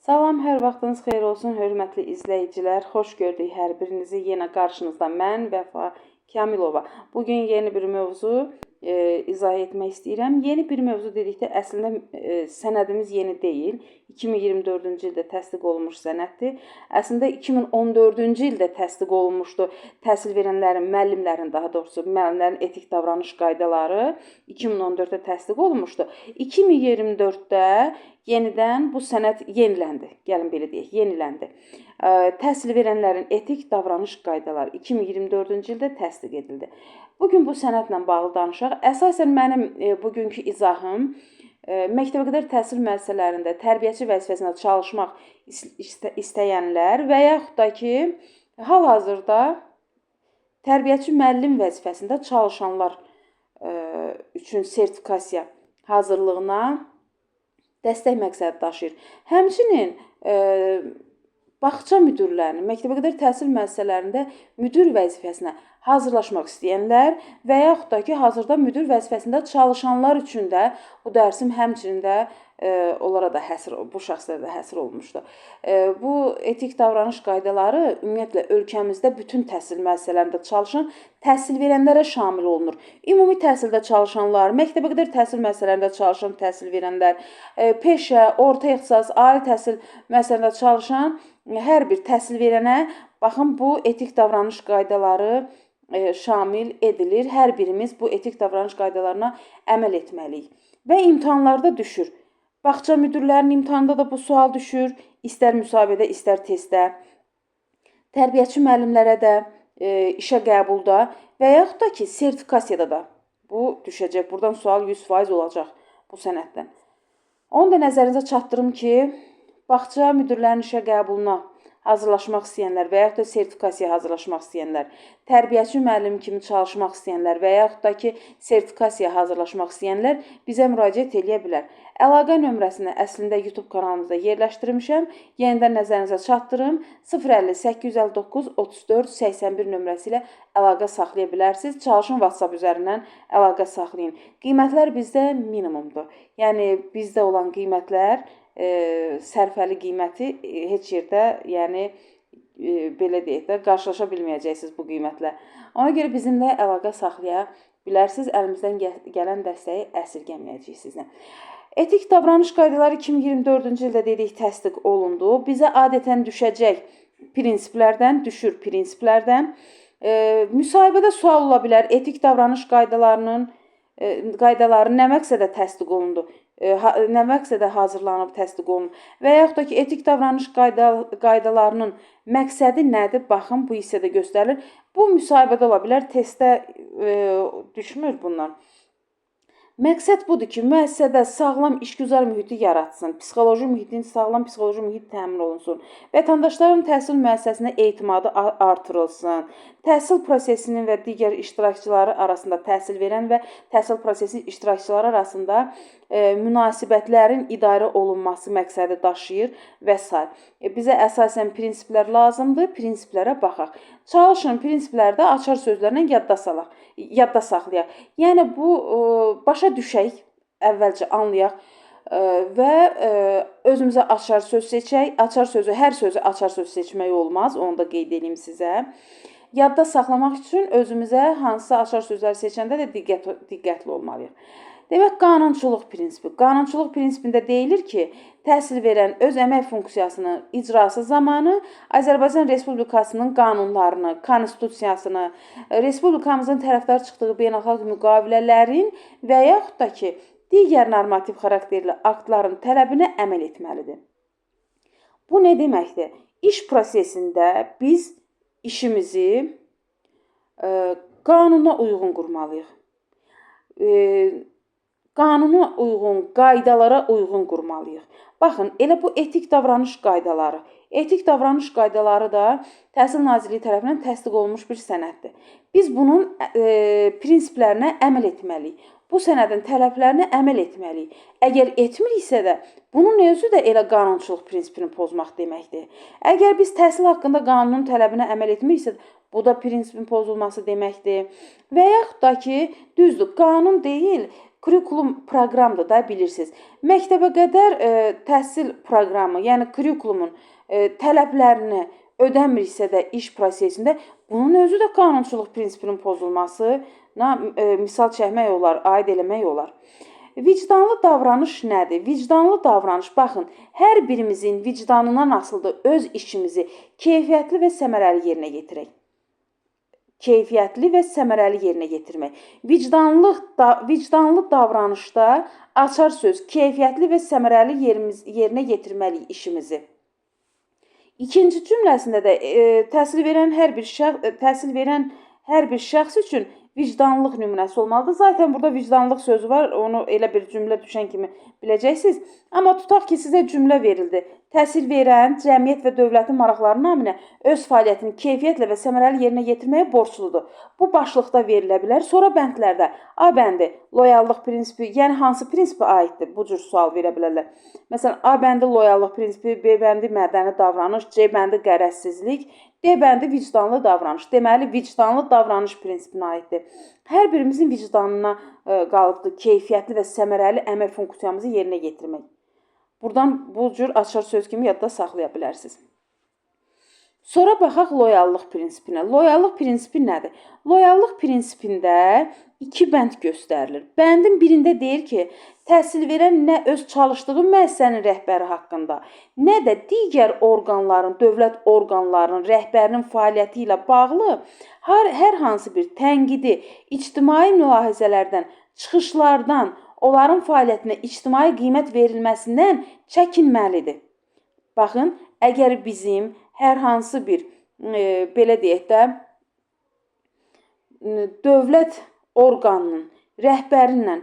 Salam, hər vaxtınız xeyir olsun, hörmətli izləyicilər. Xoş gördük hər birinizi. Yenə qarşınızda mən, Vəfa Kamilova. Bugün yeni bir mövzu izah etmək istəyirəm. Yeni bir mövzu dedikdə əslində sənədimiz yeni deyil. 2024-cü ildə təsdiq olunmuş sənəddir. Əslində 2014-cü ildə təsdiq olunmuşdu. Təhsil verənlərin, müəllimlərin, daha doğrusu müəllimlərin etik davranış qaydaları 2014-də təsdiq olunmuşdu. 2024-də yenidən bu sənəd yeniləndi. Gəlin belə deyək, yeniləndi. Təhsil verənlərin etik davranış qaydaları 2024-cü ildə təsdiq edildi. Bugün bu sənədlə bağlı danışaq. Əsasən mənim bugünkü izahım məktəbəqədər təhsil müəssisələrində tərbiyəçi vəzifəsində çalışmaq istəyənlər və yaxud da ki, hal-hazırda tərbiyəçi müəllim vəzifəsində çalışanlar üçün sertifikasiya hazırlığına dəstək məqsədi daşıyır. Həmçinin bağça müdirlərinin məktəbəqədər təhsil müəssisələrində müdir vəzifəsinə hazırlaşmaq istəyənlər və yaxud da ki, hazırda müdir vəzifəsində çalışanlar üçün də bu dərsim həmçinin də onlara da bu şəxslərə də həsr olunmuşdur. Bu etik davranış qaydaları ümumiyyətlə ölkəmizdə bütün təhsil müəssisələrində çalışan təhsil verənlərə şamil olunur. Ümumi təhsildə çalışanlar, məktəbəqədər təhsil müəssisələrində çalışan təhsil verənlər, peşə, orta ixtisas, ali təhsil müəssisələrində çalışan hər bir təhsil verənə baxın bu etik davranış qaydaları şamil edilir. Hər birimiz bu etik davranış qaydalarına əməl etməliyik. Və imtahanlarda düşür. Bağça müdirlərinin imtahanında da bu sual düşür. İstər müsahibədə, istər testdə. Tərbiyəçi müəllimlərə də, işə qəbulda və yaxud da ki, sertifikasiyada da bu düşəcək. Buradan sual 100% olacaq bu sənəddən. Onu da nəzərinizə çatdırım ki, bağça müdirlərinin işə qəbuluna hazırlaşmaq istəyənlər və yaxud da sertifikasiyaya hazırlaşmaq istəyənlər, tərbiyəçi müəllim kimi çalışmaq istəyənlər və yaxud da ki, sertifikasiyaya hazırlaşmaq istəyənlər bizə müraciət edə bilər. Əlaqə nömrəsini əslində YouTube kanalımızda yerləşdirmişəm. Yenidən nəzərinizə çatdırım. 050 859 34 81 nömrəsi ilə əlaqə saxlaya bilərsiniz. Çalışın WhatsApp üzərindən əlaqə saxlayın. Qiymətlər bizdə minimumdur. Yəni bizdə olan qiymətlər sərfəli qiyməti heç yerdə, yəni belə deyək də, qarşılaşa bilməyəcəksiniz bu qiymətlə. Ona görə bizimlə əlaqə saxlaya bilərsiniz. Əlimizdən gələn dəstəyi əsirgəməyəcəksiniz. Etik davranış qaydaları 2024-cü ildə dedik təsdiq olundu. Bizə adətən düşəcək prinsiplərdən, müsahibədə sual ola bilər. Etik davranış qaydaları nə məqsədə təsdiq olundu? Nə məqsədə hazırlanıb təsdiq olunub və yaxud da ki, etik davranış qaydalarının məqsədi nədir? Baxın, bu hissədə göstərilir. Bu müsahibədə ola bilər, testdə düşmür bundan. Məqsəd budur ki, müəssisədə sağlam işgüzar mühiti yaratsın, sağlam psixoloji mühit təmin olunsun, vətəndaşların təhsil müəssisəsinə etimadı artırılsın, təhsil prosesinin və digər iştirakçıları arasında təhsil verən və təhsil prosesi iştirakçıları arasında münasibətlərin idarə olunması məqsədi daşıyır və s. Bizə əsasən prinsiplər lazımdır, prinsiplərə baxaq. Çalışın prinsiplərdə açar sözlərlə yadda saxlayaq. Yəni bu başa düşək, əvvəlcə anlayaq və özümüzə açar söz seçək. Hər sözü açar söz seçmək olmaz, onu da qeyd edeyim sizə. Yadda saxlamaq üçün özümüzə hansısa açar sözləri seçəndə də diqqətli olmalıyıq. Demək, qanunçuluq prinsipi. Qanunçuluq prinsipində deyilir ki, təhsil verən öz əmək funksiyasının icrası zamanı Azərbaycan Respublikasının qanunlarını, konstitusiyasını, Respublikamızın tərəfdar çıxdığı beynəlxalq müqavilələrin və yaxud da ki, digər normativ xarakterli aktların tələbinə əməl etməlidir. Bu nə deməkdir? İş prosesində biz işimizi qanuna uyğun qurmalıyıq. Qanuna uyğun, qaydalara uyğun qurmalıyıq. Baxın, elə bu etik davranış qaydaları. Etik davranış qaydaları da Təhsil Nazirliyi tərəfindən təsdiq olunmuş bir sənəddir. Biz bunun prinsiplərinə əməl etməliyik. Bu sənədin tələblərinə əməl etməliyik. Əgər etmiriksə də, bunun özü də elə qanunçuluq prinsipini pozmaq deməkdir. Əgər biz təhsil haqqında qanunun tələbinə əməl etmiriksə, bu da prinsipin pozulması deməkdir. Və yaxud da ki, düzdür, qanun deyil, Kurikulum proqramdır da bilirsiniz. Məktəbə qədər təhsil proqramı, yəni kurikulumun tələblərini ödəmiriksə də iş prosesində bunun özü də qanunçuluq prinsipinin pozulmasına misal çəkmək olar, aid eləmək olar. Vicdanlı davranış nədir? Vicdanlı davranış, baxın, hər birimizin vicdanından asılıdır öz işimizi keyfiyyətli və səmərəli yerinə yetirək. Keyfiyyətli və səmərəli yerinə yetirmək. Vicdanlı davranışda açar söz, keyfiyyətli və səmərəli yerinə yetirməliyik işimizi. İkinci cümləsində də təhsil verən hər bir şəxs üçün vicdanlıq nümunəsi olmalıdır. Zaten burada vicdanlıq sözü var, onu elə bir cümlə düşən kimi biləcəksiniz. Amma tutaq ki, sizə cümlə verildi. Təhsil verən cəmiyyət və dövlətin maraqları naminə öz fəaliyyətini keyfiyyətlə və səmərəli yerinə yetirməyə borcludur. Bu başlıqda verilə bilər. Sonra bəndlərdə A bəndi loyallıq prinsipi, yəni hansı prinsipə aiddir? Bu cür sual verə bilərlər. Məsələn, A bəndi loyallıq prinsipi, B bəndi mədəni davranış, C bəndi qərəzsizlik, D bəndi vicdanlı davranış. Deməli, vicdanlı davranış prinsipinə aiddir. Hər birimizin vicdanına qalıbdır keyfiyyətli və səmərəli əmək funksiyamızı yerinə yetirmək. Buradan bu cür açar söz kimi yadda saxlaya bilərsiniz. Sonra baxaq loyallıq prinsipinə. Loyallıq prinsipi nədir? Loyallıq prinsipində 2 bənd göstərilir. Bəndin birində deyir ki, təhsil verən nə öz çalışdığı müəssisənin rəhbəri haqqında, nə də digər orqanların, dövlət orqanlarının rəhbərinin fəaliyyəti ilə bağlı hər hansı bir tənqidi, ictimai mülahizələrdən, çıxışlardan, onların fəaliyyətinə ictimai qiymət verilməsindən çəkinməlidir. Baxın, əgər bizim hər hansı bir, belə deyək də, dövlət orqanının rəhbərinlə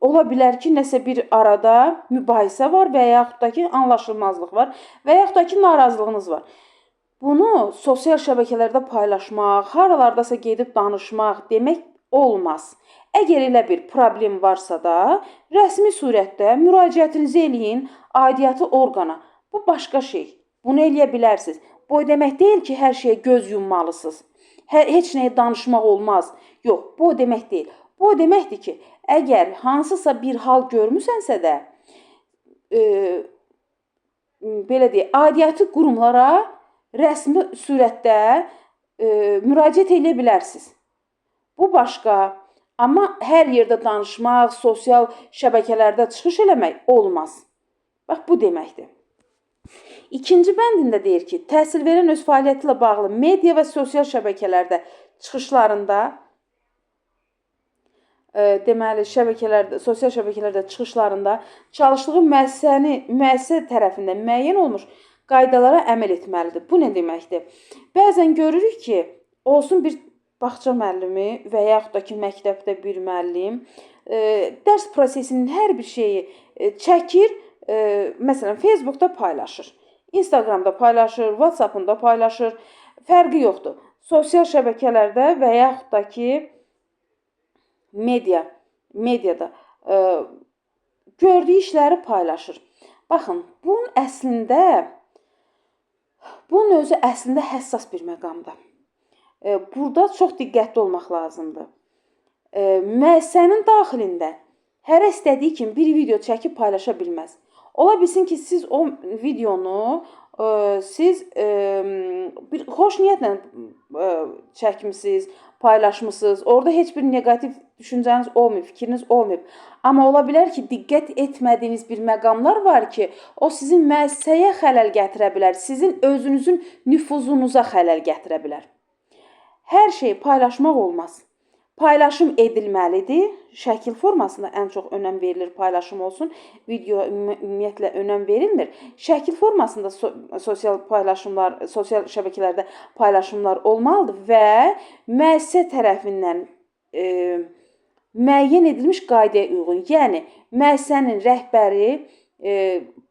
ola bilər ki, nəsə bir arada mübahisə var və yaxud da ki, anlaşılmazlıq var və yaxud da ki, narazılığınız var. Bunu sosial şəbəkələrdə paylaşmaq, haralardasa gedib danışmaq demək olmaz. Əgər elə bir problem varsa da, rəsmi surətdə müraciətinizi eləyin aidiyyatı orqana. Bu başqa şey. Bunu eləyə bilərsiniz. Bu demək deyil ki, hər şeyə göz yummalısınız. Heç nəyə danışmaq olmaz. Yox, bu demək deyil. Bu deməkdir ki, əgər hansısa bir hal görmüsənsə də, belə deyək, aidiyyatı qurumlara rəsmi surətdə müraciət eləyə bilərsiniz. Bu başqa. Amma hər yerdə danışmaq, sosial şəbəkələrdə çıxış eləmək olmaz. Bax, bu deməkdir. İkinci bəndində deyir ki, təhsil verən öz fəaliyyəti ilə bağlı media və sosial şəbəkələrdə çıxışlarında, deməli, sosial şəbəkələrdə çıxışlarında çalışdığı müəssisə tərəfindən müəyyən olmuş qaydalara əməl etməlidir. Bu nə deməkdir? Bəzən görürük ki, olsun bir bağça müəllimi və yaxud da ki, məktəbdə bir müəllim dərs prosesinin hər bir şeyi çəkir, məsələn, Facebookda paylaşır, Instagramda paylaşır, WhatsAppında paylaşır, fərqi yoxdur. Sosial şəbəkələrdə və yaxud da ki, mediada gördüyü işləri paylaşır. Baxın, bunun özü əslində həssas bir məqamdır. Burada çox diqqətli olmaq lazımdır. Müəssisənin daxilində hərə istədiyi kimi bir video çəkib paylaşa bilməz. Ola bilsin ki, siz o videonu bir xoş niyyətlə çəkmisiniz, paylaşmışsınız. Orada heç bir negativ düşüncəniz olmayıb, fikriniz olmayıb. Amma ola bilər ki, diqqət etmədiyiniz bir məqamlar var ki, o sizin müəssisəyə xələl gətirə bilər, sizin özünüzün nüfuzunuza xələl gətirə bilər. Hər şeyi paylaşmaq olmaz. Paylaşım edilməlidir. Şəkil formasında ən çox önəm verilir paylaşım olsun. Video ümumiyyətlə önəm verilmir. Şəkil formasında sosial şəbəkələrdə paylaşımlar olmalıdır və müəssisə tərəfindən müəyyən edilmiş qaydaya uyğun. Yəni, müəssisənin rəhbəri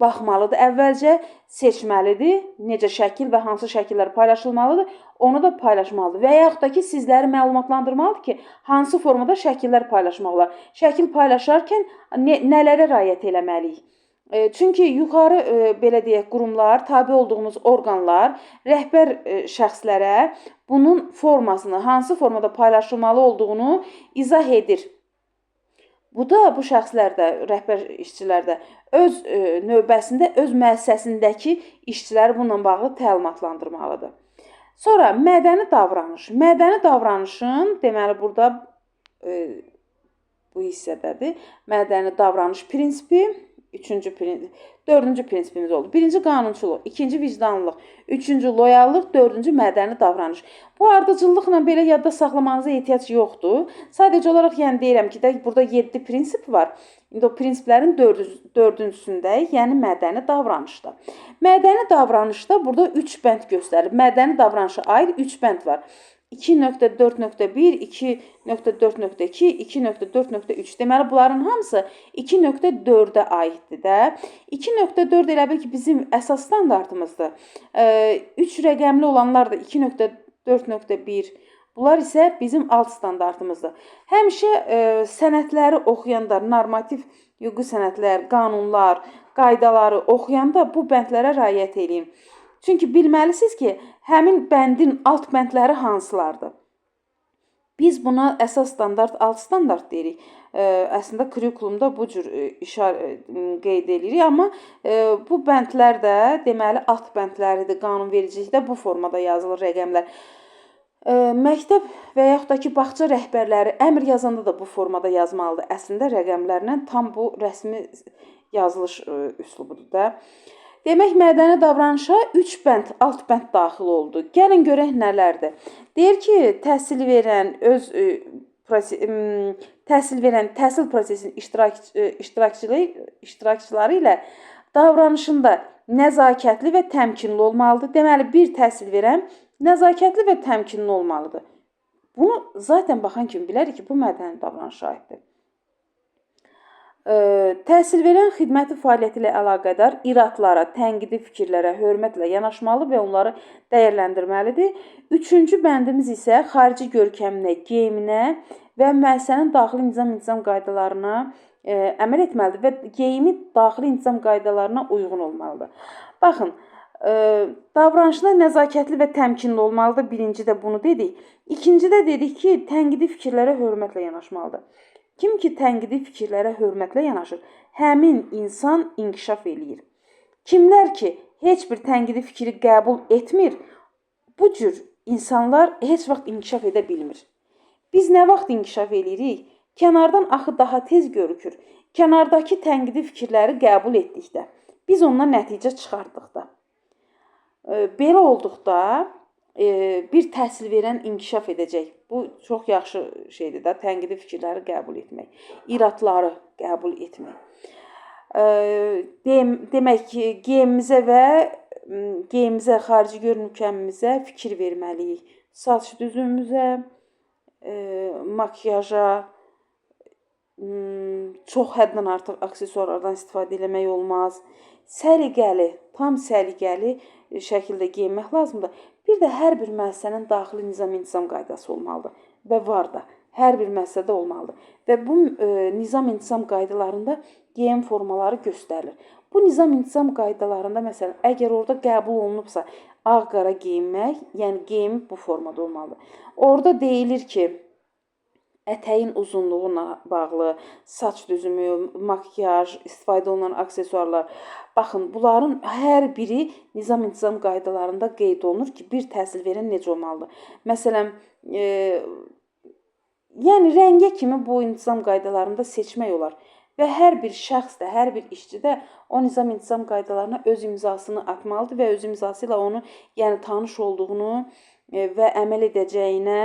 baxmalıdır əvvəlcə, seçməlidir, necə şəkil və hansı şəkillər paylaşılmalıdır, onu da paylaşmalıdır. Və yaxud da ki, sizləri məlumatlandırmalıdır ki, hansı formada şəkillər paylaşmaq olar. Şəkil paylaşarkən nələrə riayət eləməliyik? Çünki yuxarı, belə deyək, qurumlar, tabi olduğumuz orqanlar rəhbər şəxslərə bunun formasını, hansı formada paylaşılmalı olduğunu izah edir. Bu da bu şəxslər də, rəhbər işçilər də öz növbəsində öz müəssisəsindəki işçiləri bununla bağlı təlimatlandırmalıdır. Sonra mədəni davranış. Mədəni davranışın, deməli burada bu hissədədir. Mədəni davranış prinsipi, dördüncü prinsipimiz oldu. Birinci qanunçuluq, ikinci vicdanlılıq, üçüncü loyallıq, dördüncü mədəni davranış. Bu ardıcıllıqla belə yadda saxlamanıza ehtiyac yoxdur. Sadəcə olaraq yəni deyirəm ki, burada 7 prinsip var. İndi o prinsiplərin dördüncüsündəyik, yəni mədəni davranışda. Mədəni davranışda burada 3 bənd göstərir. Mədəni davranışa aid 3 bənd var. 2.4.1, 2.4.2, 2.4.3. Deməli, bunların hamısı 2.4-ə aiddir də. 2.4 elə bil ki, bizim əsas standartımızdır. 3 rəqəmli olanlar da 2.4.1. Bunlar isə bizim alt standartımızdır. Həmişə sənədləri oxuyanda, normativ hüquqi sənədlər, qanunlar, qaydaları oxuyanda bu bəndlərə riayət edin. Çünki bilməlisiniz ki, həmin bəndin alt bəndləri hansılardır? Biz buna əsas standart, alt standart deyirik. Əslində, kurikulumda bu cür qeyd edirik, amma bu bəndlər də deməli alt bəndləridir. Qanunvericilikdə bu formada yazılır rəqəmlər. Məktəb və yaxud da ki, bağça rəhbərləri əmr yazanda da bu formada yazmalıdır. Əslində, rəqəmlərlə tam bu rəsmi yazılış üslubudur da. Demək, mədəni davranışa 3 bənd, alt bənd daxil oldu. Gəlin görək nələrdir. Deyir ki, təhsil verən təhsil prosesinin iştirakçıları ilə davranışında nəzakətli və təmkinli olmalıdır. Deməli, bir təhsil verən nəzakətli və təmkinli olmalıdır. Bunu zaten baxan kimi bilərik ki, bu mədəni davranışa aiddir. Təhsil verən xidməti fəaliyyəti ilə əlaqədar iradlara, tənqidi fikirlərə hörmətlə yanaşmalı və onları dəyərləndirməlidir. Üçüncü bəndimiz isə xarici görkəminə, geyiminə və müəssisənin daxili intizam qaydalarına əməl etməlidir və geyimi daxili intizam qaydalarına uyğun olmalıdır. Baxın, davranışına nəzakətli və təmkinli olmalıdır. Birinci də bunu dedik. İkinci də dedik ki, tənqidi fikirlərə hörmətlə yanaşmalıdır. Kim ki, tənqidi fikirlərə hörmətlə yanaşır, həmin insan inkişaf eləyir. Kimlər ki, heç bir tənqidi fikri qəbul etmir, bu cür insanlar heç vaxt inkişaf edə bilmir. Biz nə vaxt inkişaf eləyirik? Kənardan axı daha tez görükür. Kənardakı tənqidi fikirləri qəbul etdikdə, biz ondan nəticə çıxartdıqda. Belə olduqda bir təhsil verən inkişaf edəcək. Bu çox yaxşı şeydir də, tənqidi fikirləri qəbul etmək, iradları qəbul etmək. Demək ki, geyimimizə, xarici görünüşümüzə fikir verməliyik. Saç düzümümüzə, makyaja, çox həddən artıq aksesuarlardan istifadə etmək olmaz. Səliqəli, tam səliqəli şəkildə geyinmək lazımdır. Bir də hər bir müəssisənin daxili nizam-intizam qaydası olmalıdır və var da, hər bir müəssisədə olmalıdır. Və bu nizam-intizam qaydalarında geyim formaları göstərilir. Bu nizam-intizam qaydalarında, məsələn, əgər orada qəbul olunubsa, ağ-qara geyinmək, yəni geyim bu formada olmalıdır. Orada deyilir ki, ətəyin uzunluğuna bağlı, saç düzümü, makyaj, istifadə olunan aksesuarlar. Baxın, bunların hər biri nizam-intizam qaydalarında qeyd olunur ki, bir təhsil verən necə olmalıdır. Məsələn, yəni rəngə kimi bu intizam qaydalarında seçmək olar. Və hər bir şəxs də, hər bir işçi də o nizam-intizam qaydalarına öz imzasını atmalıdır və öz imzası ilə onu, yəni tanış olduğunu və əməl edəcəyinə,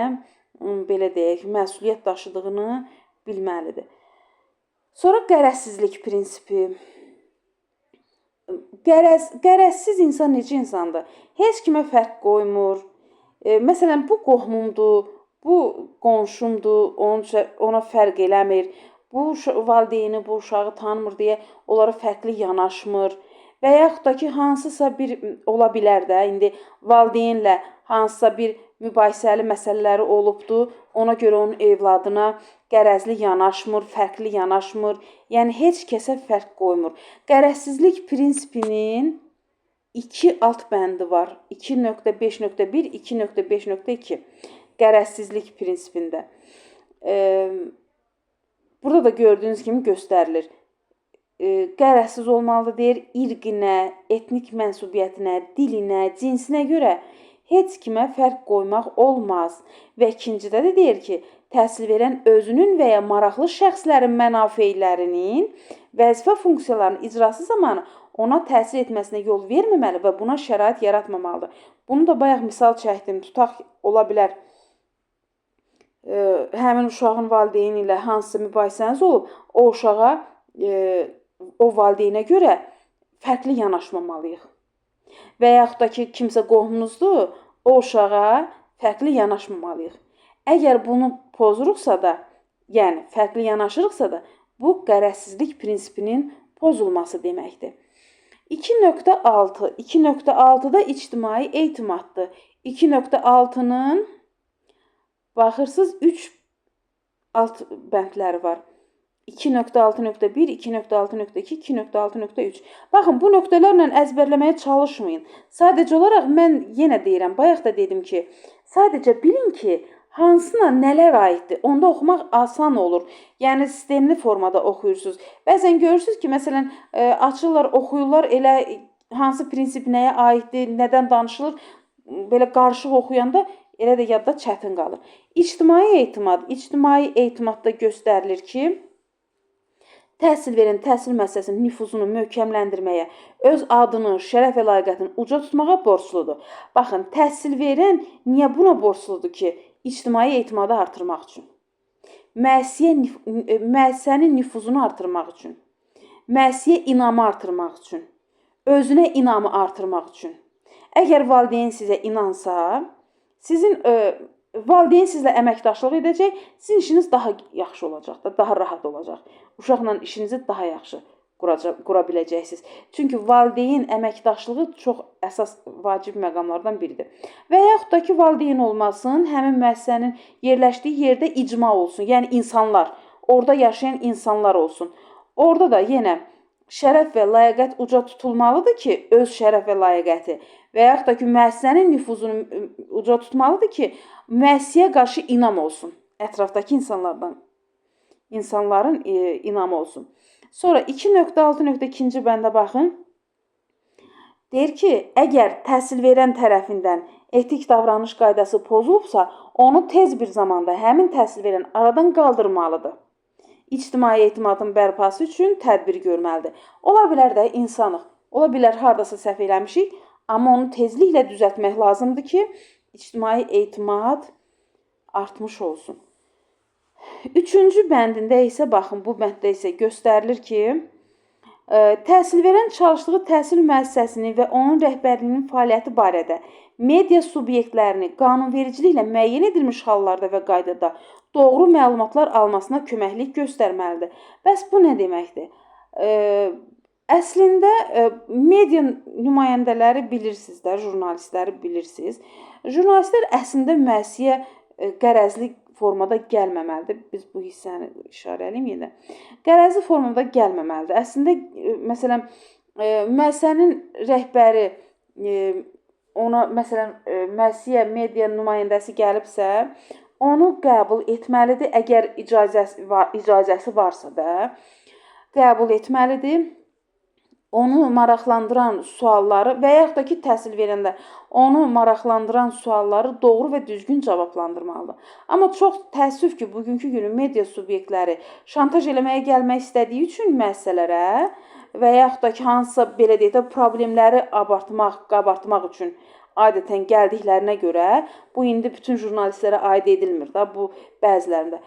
belə deyək, məsuliyyət daşıdığını bilməlidir. Sonra qərəzsizlik prinsipi. Qərəzsiz insan necə insandır? Heç kimə fərq qoymur. Məsələn, bu qohumumdur, bu qonşumdur, ona fərq eləmir. Bu valideyni, bu uşağı tanımır deyə onlara fərqli yanaşmır. Və yaxud da ki, hansısa bir ola bilər də, indi valideynlə hansısa bir mübahisəli məsələləri olubdur, ona görə onun evladına qərəzli yanaşmır, fərqli yanaşmır, yəni heç kəsə fərq qoymur. Qərəzsizlik prinsipinin 2 alt bəndi var, 2.5.1, 2.5.2 qərəzsizlik prinsipində. Burada da gördüyünüz kimi göstərilir. Qərəzsiz olmalıdır deyir, irqinə, etnik mənsubiyyətinə, dilinə, cinsinə görə heç kimə fərq qoymaq olmaz. Və ikincidə də deyir ki, təhsil verən özünün və ya maraqlı şəxslərin mənafeylərinin vəzifə funksiyalarının icrası zamanı ona təsir etməsinə yol verməməli və buna şərait yaratmamalıdır. Bunu da bayaq misal çəkdim. Tutaq, ola bilər, həmin uşağın valideyni ilə hansısa mübahisəniz olub, o uşağa o valideynə görə fərqli yanaşmamalıyıq. Və yaxud da ki, kimsə qohumunuzdur, o uşağa fərqli yanaşmamalıyıq. Əgər bunu pozuruqsa da, yəni fərqli yanaşırıqsa da, bu qərəzsizlik prinsipinin pozulması deməkdir. 2.6. 2.6-da ictimai etimaddır. 2.6-nın baxırsınız 3 alt bəndləri var. 2.6.1, 2.6.2, 2.6.3. Baxın, bu nöqtələrlə əzbərləməyə çalışmayın. Sadəcə olaraq mən yenə deyirəm, bayaq da dedim ki, sadəcə bilin ki, hansına nələr aiddir. Onda oxumaq asan olur. Yəni, sistemli formada oxuyursunuz. Bəzən görürsünüz ki, məsələn, açırlar, oxuyurlar, elə hansı prinsip nəyə aiddir, nədən danışılır, belə qarışıq oxuyanda elə də yadda çətin qalır. İctimai etimadda göstərilir ki, təhsil verən təhsil müəssisəsinin nüfuzunu möhkəmləndirməyə, öz adını, şərəf və layiqətini uca tutmağa borcludur. Baxın, təhsil verən niyə buna borcludur ki? İctimai etimadı artırmaq üçün, müəssisənin nüfuzunu artırmaq üçün, müəssisəyə inamı artırmaq üçün, özünə inamı artırmaq üçün. Əgər valideyn sizə inansa, valideyn sizlə əməkdaşlıq edəcək, sizin işiniz daha yaxşı olacaq da, daha rahat olacaq. Uşaqla işinizi daha yaxşı qura biləcəksiniz. Çünki valideyn əməkdaşlığı çox əsas vacib məqamlardan biridir. Və yaxud da ki, valideyn olmasın, həmin müəssisənin yerləşdiyi yerdə icma olsun. Yəni insanlar, orada yaşayan insanlar olsun. Orada da yenə şərəf və layiqət uca tutulmalıdır ki, öz şərəf və layiqəti və yaxud da ki, müəssisənin nüfuzunu uca tutmalıdır ki, müəssisəyə qarşı inam olsun. Ətrafdakı insanların inamı olsun. Sonra 2.6.2-ci bəndə baxın. Deyir ki, əgər təhsil verən tərəfindən etik davranış qaydası pozulubsa, onu tez bir zamanda həmin təhsil verən aradan qaldırmalıdır. İctimai etimadın bərpası üçün tədbir görməlidir. Ola bilər də insanıq, ola bilər hardasa səhv eləmişik, amma onu tezliklə düzəltmək lazımdır ki, ictimai etimad artmış olsun. Üçüncü bəndində isə, baxın, bu bənddə isə göstərilir ki, təhsil verən çalışdığı təhsil müəssisəsinin və onun rəhbərliyinin fəaliyyəti barədə media subyektlərini qanunvericiliklə müəyyən edilmiş hallarda və qaydada doğru məlumatlar almasına köməklik göstərməlidir. Bəs bu nə deməkdir? Əslində, media nümayəndələri bilirsiniz də, jurnalistləri bilirsiniz. Jurnalistlər əslində müəssisəyə qərəzli formada gəlməməlidir. Biz bu hissəni işarəliyim yenə. Qərəzli formada gəlməməlidir. Əslində, məsələn, müəssisənin rəhbəri ona, məsələn, müəssisəyə media nümayəndəsi gəlibsə, onu qəbul etməlidir. Əgər icazəsi varsa da, qəbul etməlidir. Onu maraqlandıran sualları və yaxud da ki, təhsil verəndə onu maraqlandıran sualları doğru və düzgün cavablandırmalıdır. Amma çox təəssüf ki, bugünkü günün media subyektləri şantaj eləməyə gəlmək istədiyi üçün müəssisələrə və yaxud da ki, hansısa belə deyək də problemləri qabartmaq üçün adətən gəldiklərinə görə bu indi bütün jurnalistlərə aid edilmir da, bu bəzilərində.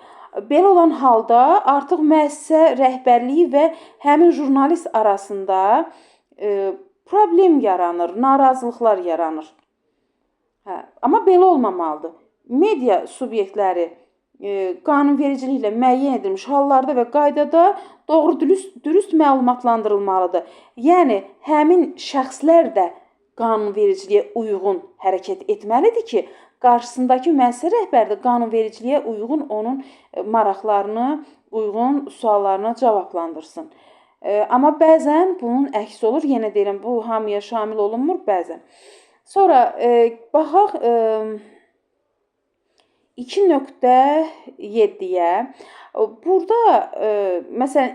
Belə olan halda artıq müəssisə rəhbərliyi və həmin jurnalist arasında problem yaranır, narazılıqlar yaranır. Amma belə olmamalıdır. Media subyektləri qanunvericiliklə müəyyən edilmiş hallarda və qaydada doğru dürüst məlumatlandırılmalıdır. Yəni, həmin şəxslər də qanunvericiliyə uyğun hərəkət etməlidir ki, qarşısındakı müəssisə rəhbəri də qanunvericiliyə uyğun onun maraqlarını, uyğun suallarına cavablandırsın. Amma bəzən bunun əksi olur. Yenə deyirəm, bu hamıya şamil olunmur bəzən. Sonra baxaq 2.7-yə burada məsələn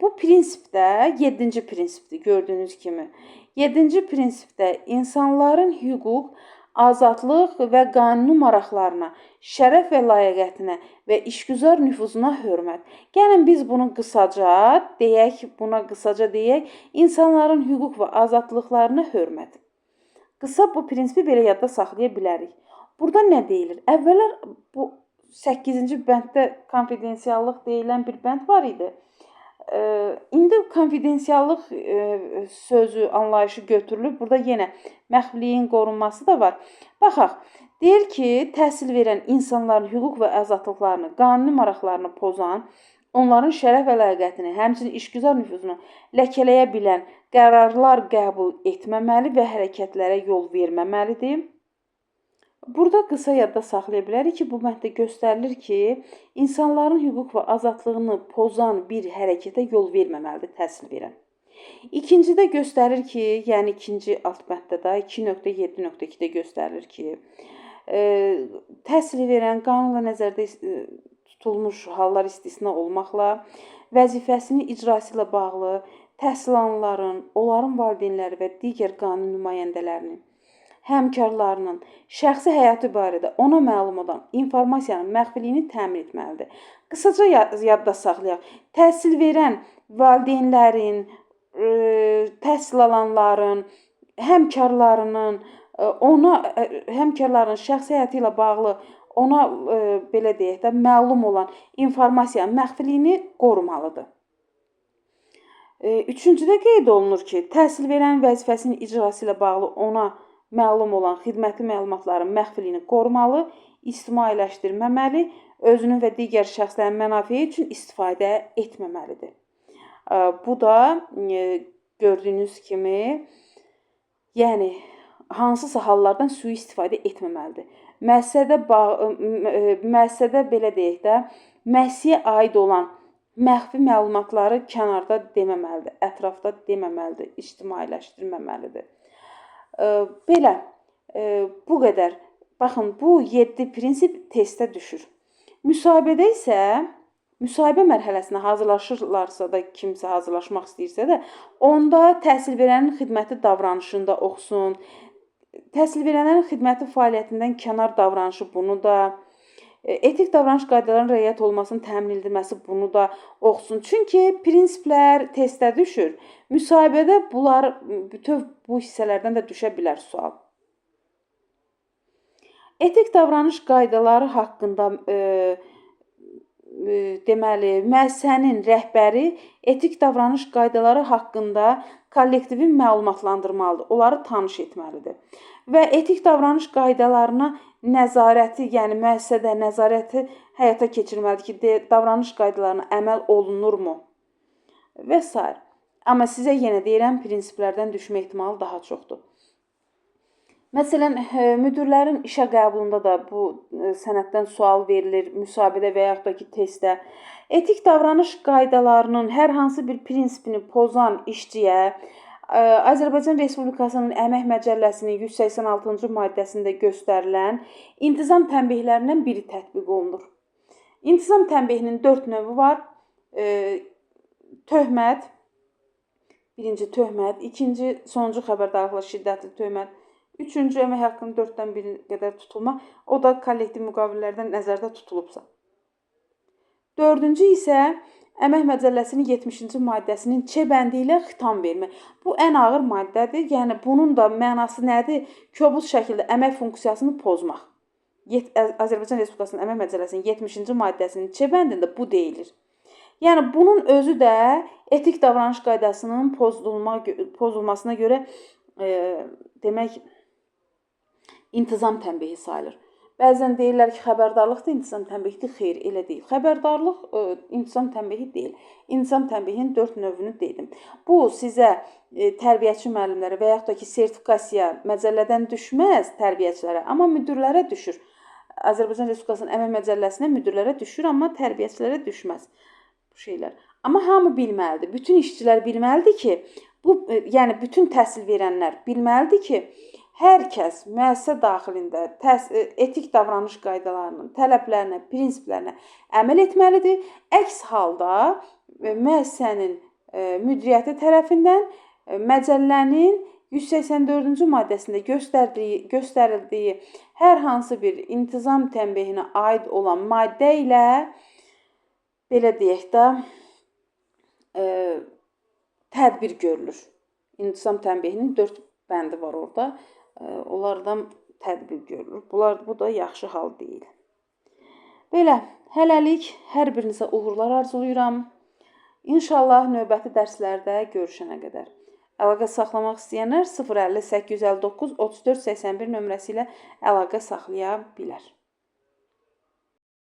bu prinsipdə 7-ci prinsipdir gördüyünüz kimi. 7-ci prinsipdə insanların hüquq, azadlıq və qanuni maraqlarına, şərəf və layiəqətinə və işgüzar nüfuzuna hörmət. Gəlin biz bunu qısaca deyək, insanların hüquq və azadlıqlarına hörmət. Qısa bu prinsipi belə yadda saxlaya bilərik. Burada nə deyilir? Əvvəllər bu 8-ci bənddə konfidensiallıq deyilən bir bənd var idi. İndi konfidensiallıq sözü, anlayışı götürülüb. Burada yenə məxfiliyin qorunması da var. Baxaq, deyir ki, təhsil verən insanların hüquq və azadlıqlarını, qanuni maraqlarını pozan, onların şərəf və layiəqətini, həmçinin işgüzar nüfuzunu ləkələyə bilən qərarlar qəbul etməməli və hərəkətlərə yol verməməlidir. Burada qısa yadda saxlaya bilərik ki, bu bənddə göstərilir ki, insanların hüquq və azadlığını pozan bir hərəkətə yol verməməlidir təhsil verən. İkincidə göstərir ki, yəni ikinci alt bənddə də 2.7.2-də göstərilir ki, təhsil verən qanunla nəzərdə tutulmuş hallar istisna olmaqla vəzifəsinin icrası ilə bağlı təhsil alanların, onların valideynləri və digər qanun nümayəndələrinin, həmkarlarının şəxsi həyatı barədə ona məlum olan informasiyanın məxfiliyini təmin etməlidir. Qısaca yadda saxlayaq. Təhsil verən valideynlərin, təhsil alanların, həmkarlarının şəxsi həyatı ilə bağlı ona belə deyək də məlum olan informasiyanın məxfiliyini qorumalıdır. Üçüncüdə qeyd olunur ki, təhsil verən vəzifəsinin icrası ilə bağlı ona məlum olan xidməti məlumatların məxfiliyini qorumalı, ictimailəşdirməməli, özünün və digər şəxslərin mənafiyi üçün istifadə etməməlidir. Bu da gördüyünüz kimi, yəni hansısa hallardan sui-istifadə etməməlidir. Müəssisədə belə deyək də, müəssisəyə aid olan məxfi məlumatları kənarda deməməlidir, ətrafda deməməlidir, ictimailəşdirməməlidir. Belə, bu qədər. Baxın, bu 7 prinsip testə düşür. Müsahibədə isə, müsahibə mərhələsinə hazırlaşırlarsa da, kimsə hazırlaşmaq istəyirsə də, onda təhsil verənin xidməti davranışında oxusun, təhsil verənlərin xidməti fəaliyyətindən kənar davranışı bunu da, etik davranış qaydalarının rəayət olmasının təmin edilməsi bunu da oxusun. Çünki prinsiplər testə düşür. Müsahibədə bütöv bu hissələrdən də düşə bilər sual. Etik davranış qaydaları haqqında deməli, müəssisənin rəhbəri etik davranış qaydaları haqqında kollektivi məlumatlandırmalıdır, onları tanış etməlidir. Və etik davranış qaydalarına nəzarəti, yəni müəssisədə nəzarəti həyata keçirməlidir ki, davranış qaydalarına əməl olunurmu? Və s. Amma sizə yenə deyirəm, prinsiplərdən düşmə ehtimalı daha çoxdur. Məsələn, müdirlərin işə qəbulunda da bu sənəddən sual verilir, müsahibədə və yaxud da ki, testdə. Etik davranış qaydalarının hər hansı bir prinsipini pozan işçiyə Azərbaycan Respublikasının Əmək Məcəlləsinin 186-cı maddəsində göstərilən intizam tənbihlərindən biri tətbiq olunur. İntizam tənbihinin 4 növü var. Töhmət, birinci töhmət, ikinci sonuncu xəbərdarlıqla şiddətli töhmət, üçüncü əmək haqqının 4-dən 1 qədər tutulma, o da kollektiv müqavilələrdən nəzərdə tutulubsa. Dördüncü isə Əmək Məcəlləsinin 70-ci maddəsinin C bəndi ilə xitam vermə. Bu ən ağır maddədir. Yəni bunun da mənası nədir? Kobud şəkildə əmək funksiyasını pozmaq. Azərbaycan Respublikasının Əmək Məcəlləsinin 70-ci maddəsinin C bəndində bu deyilir. Yəni bunun özü də etik davranış qaydasının pozulmasına görə demək intizam tənbihi sayılır. Bəzən deyirlər ki, xəbərdarlıq da intizam tənbihidir. Xeyr, elə deyil. Xəbərdarlıq intizam tənbihi deyil. İntizam tənbihinin 4 növünü dedim. Bu sizə tərbiyəçi müəllimlərə və yaxud da ki, sertifikasiya məcəllədən düşməz tərbiyəçilərə, amma müdirlərə düşür. Azərbaycan Respublikasının Əmək Məcəlləsinə müdirlərə düşür, amma tərbiyəçilərə düşməz bu şeylər. Amma hamı bilməlidir. Bütün işçilər bilməlidir ki, yəni bütün təhsil verənlər bilməlidir ki, hər kəs müəssisə daxilində etik davranış qaydalarının, tələblərinə, prinsiplərinə əməl etməlidir. Əks halda müəssisənin müdiriyyəti tərəfindən məcəllənin 184-cü maddəsində göstərildiyi hər hansı bir intizam tənbihinə aid olan maddə ilə belə deyək də tədbir görülür. İntizam tənbihinin 4 bəndi var orada. Onlardan tədbir görülür. Bu da yaxşı hal deyil. Belə, hələlik hər birinizə uğurlar arzulayıram. İnşallah növbəti dərslərdə görüşənə qədər. Əlaqə saxlamaq istəyənlər 050 859 34 81 nömrəsi ilə əlaqə saxlaya bilər.